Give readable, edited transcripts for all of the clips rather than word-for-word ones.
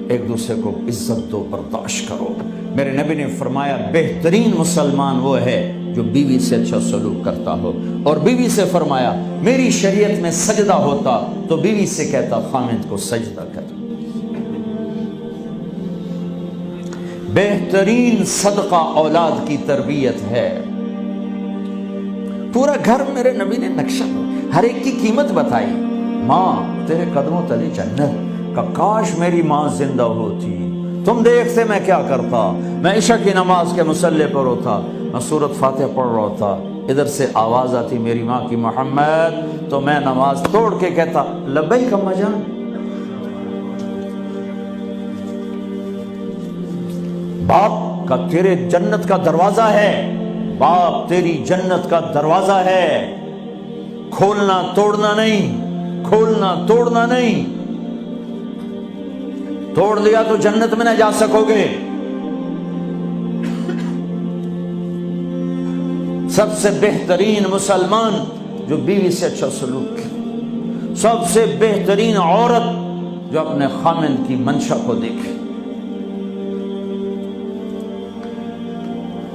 ایک دوسرے کو عزت دو، برداشت کرو۔ میرے نبی نے فرمایا بہترین مسلمان وہ ہے جو بیوی سے اچھا سلوک کرتا ہو، اور بیوی سے فرمایا میری شریعت میں سجدہ ہوتا تو بیوی سے کہتا خامد کو سجدہ کر۔ بہترین صدقہ اولاد کی تربیت ہے۔ پورا گھر میرے نبی نے نقشہ، ہر ایک کی قیمت بتائی۔ ماں تیرے قدموں تلے جنت، کہ کاش میری ماں زندہ ہوتی، تم دیکھتے میں کیا کرتا، میں عشاء کی نماز کے مصلی پر ہوتا، میں سورۃ فاتحہ پڑھ رہا ہوتا، ادھر سے آواز آتی میری ماں کی محمد، تو میں نماز توڑ کے کہتا لبیک اماں جان۔ باپ کا تیرے جنت کا دروازہ ہے، باپ تیری جنت کا دروازہ ہے، کھولنا توڑنا نہیں، کھولنا توڑنا نہیں، توڑ دیا تو جنت میں نہ جا سکو گے۔ سب سے بہترین مسلمان جو بیوی سے اچھا سلوک کرے، سب سے بہترین عورت جو اپنے خامند کی منشا کو دیکھے۔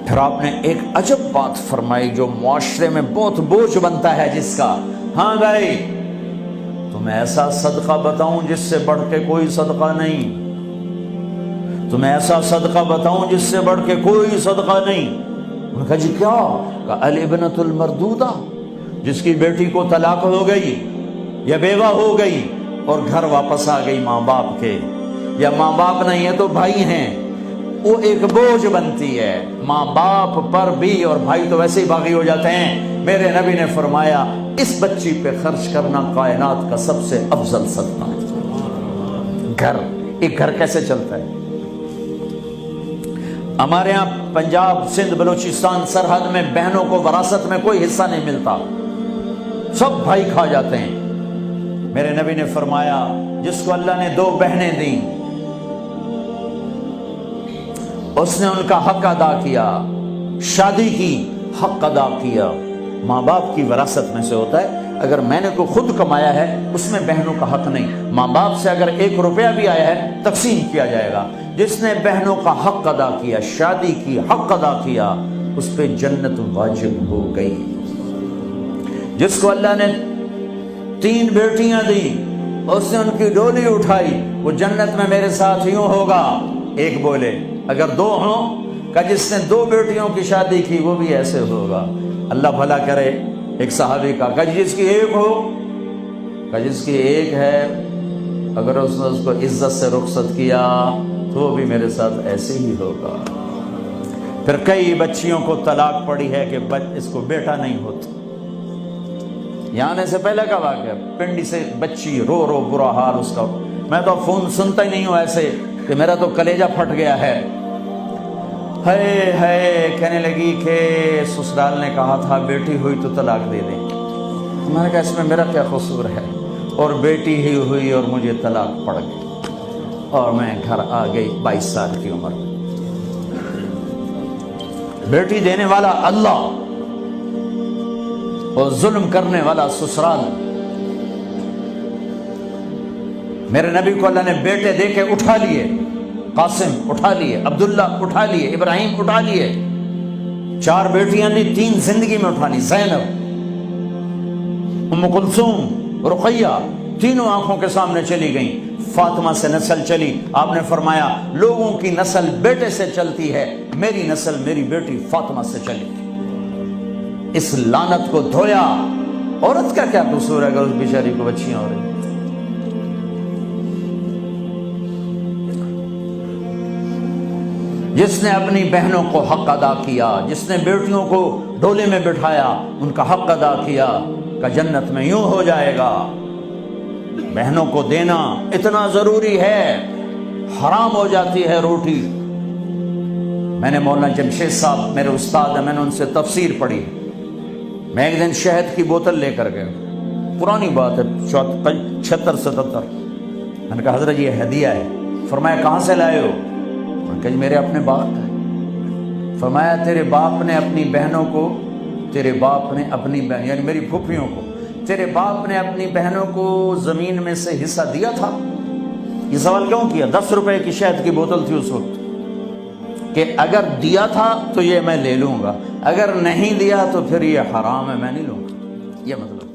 پھر آپ نے ایک عجب بات فرمائی جو معاشرے میں بہت بوجھ بنتا ہے جس کا، ہاں بھائی تمہیں ایسا صدقہ بتاؤں جس سے بڑھ کے کوئی صدقہ نہیں، تمہیں ایسا صدقہ بتاؤں جس سے بڑھ کے کوئی صدقہ نہیں۔ انہوں نے کہا جی کیا؟ کہا الابنۃ المردودہ، جس کی بیٹی کو طلاق ہو گئی یا بیوہ ہو گئی اور گھر واپس آ گئی ماں باپ کے، یا ماں باپ نہیں ہے تو بھائی ہیں، وہ ایک بوجھ بنتی ہے ماں باپ پر بھی، اور بھائی تو ویسے ہی باغی ہو جاتے ہیں۔ میرے نبی نے فرمایا اس بچی پہ خرچ کرنا کائنات کا سب سے افضل صدقہ ہے۔ گھر، ایک گھر کیسے چلتا ہے؟ ہمارے ہاں پنجاب، سندھ، بلوچستان سرحد میں بہنوں کو وراثت میں کوئی حصہ نہیں ملتا، سب بھائی کھا جاتے ہیں۔ میرے نبی نے فرمایا جس کو اللہ نے 2 بہنیں دیں اس نے ان کا حق ادا کیا، شادی کی حق ادا کیا۔ ماں باپ کی وراثت میں سے ہوتا ہے، اگر میں نے کو خود کمایا ہے اس میں بہنوں کا حق نہیں، ماں باپ سے اگر 1 روپیہ بھی آیا ہے تقسیم کیا جائے گا۔ جس نے بہنوں کا حق ادا کیا، شادی کی حق ادا کیا، اس پہ جنت واجب ہو گئی۔ جس کو اللہ نے 3 بیٹیاں دی، اس نے ان کی ڈولی اٹھائی، وہ جنت میں میرے ساتھ یوں ہوگا۔ ایک بولے اگر 2 ہوں، کہ جس نے 2 بیٹیوں کی شادی کی وہ بھی ایسے ہوگا۔ اللہ بھلا کرے۔ ایک صحابی کا کہ جس کی 1 ہو، کہ جس کی 1 ہے، اگر اس نے اس کو عزت سے رخصت کیا تو وہ بھی میرے ساتھ ایسے ہی ہوگا۔ پھر کئی بچیوں کو طلاق پڑی ہے کہ اس کو بیٹا نہیں ہوتا۔ یہاں آنے سے پہلے کا واقعہ، پنڈی سے بچی رو رو برا حال اس کا، میں تو فون سنتا ہی نہیں ہوں ایسے کہ میرا تو کلیجہ پھٹ گیا ہے۔ ہے کہنے لگی کہ سسرال نے کہا تھا بیٹی ہوئی تو طلاق دے دیں۔ میں نے کہا اس میں میرا کیا قصور ہے، اور بیٹی ہی ہوئی اور مجھے طلاق پڑ گئی، اور میں گھر آ گئی 22 سال کی عمر میں۔ بیٹی دینے والا اللہ اور ظلم کرنے والا سسرال۔ میرے نبی کو اللہ نے بیٹے دے کے اٹھا لیے، قاسم اٹھا لیے، عبداللہ اٹھا لیے، ابراہیم اٹھا لیے، 4 بیٹیاں دی، 3 زندگی میں اٹھا لی، زینب، ام کلثوم، رقیہ، تینوں آنکھوں کے سامنے چلی گئیں۔ فاطمہ سے نسل چلی، آپ نے فرمایا لوگوں کی نسل بیٹے سے چلتی ہے، میری نسل میری بیٹی فاطمہ سے چلی۔ اس لعنت کو دھویا۔ عورت کا کیا قصور ہے اگر اس بیچاری کو بچیاں ہو رہی؟ جس نے اپنی بہنوں کو حق ادا کیا، جس نے بیٹیوں کو ڈولے میں بٹھایا، ان کا حق ادا کیا، کہ جنت میں یوں ہو جائے گا۔ بہنوں کو دینا اتنا ضروری ہے، حرام ہو جاتی ہے روٹی۔ میں نے مولانا جمشید صاحب میرے استاد ہیں، میں نے ان سے تفسیر پڑھی۔ میں ایک دن شہد کی بوتل لے کر گیا، پرانی بات ہے 76-77۔ میں نے کہا حضرت یہ ہدیہ ہے۔ فرمایا کہاں سے لائے ہو؟ کہ میرے اپنے باپ کا۔ فرمایا تیرے باپ نے اپنی بہنوں کو، تیرے باپ نے اپنی بہن یعنی میری پھوپھیوں کو، تیرے باپ نے اپنی بہنوں کو زمین میں سے حصہ دیا تھا؟ یہ سوال کیوں کیا؟ 10 روپے کی شہد کی بوتل تھی اس وقت، کہ اگر دیا تھا تو یہ میں لے لوں گا، اگر نہیں دیا تو پھر یہ حرام ہے، میں نہیں لوں گا، یہ مطلب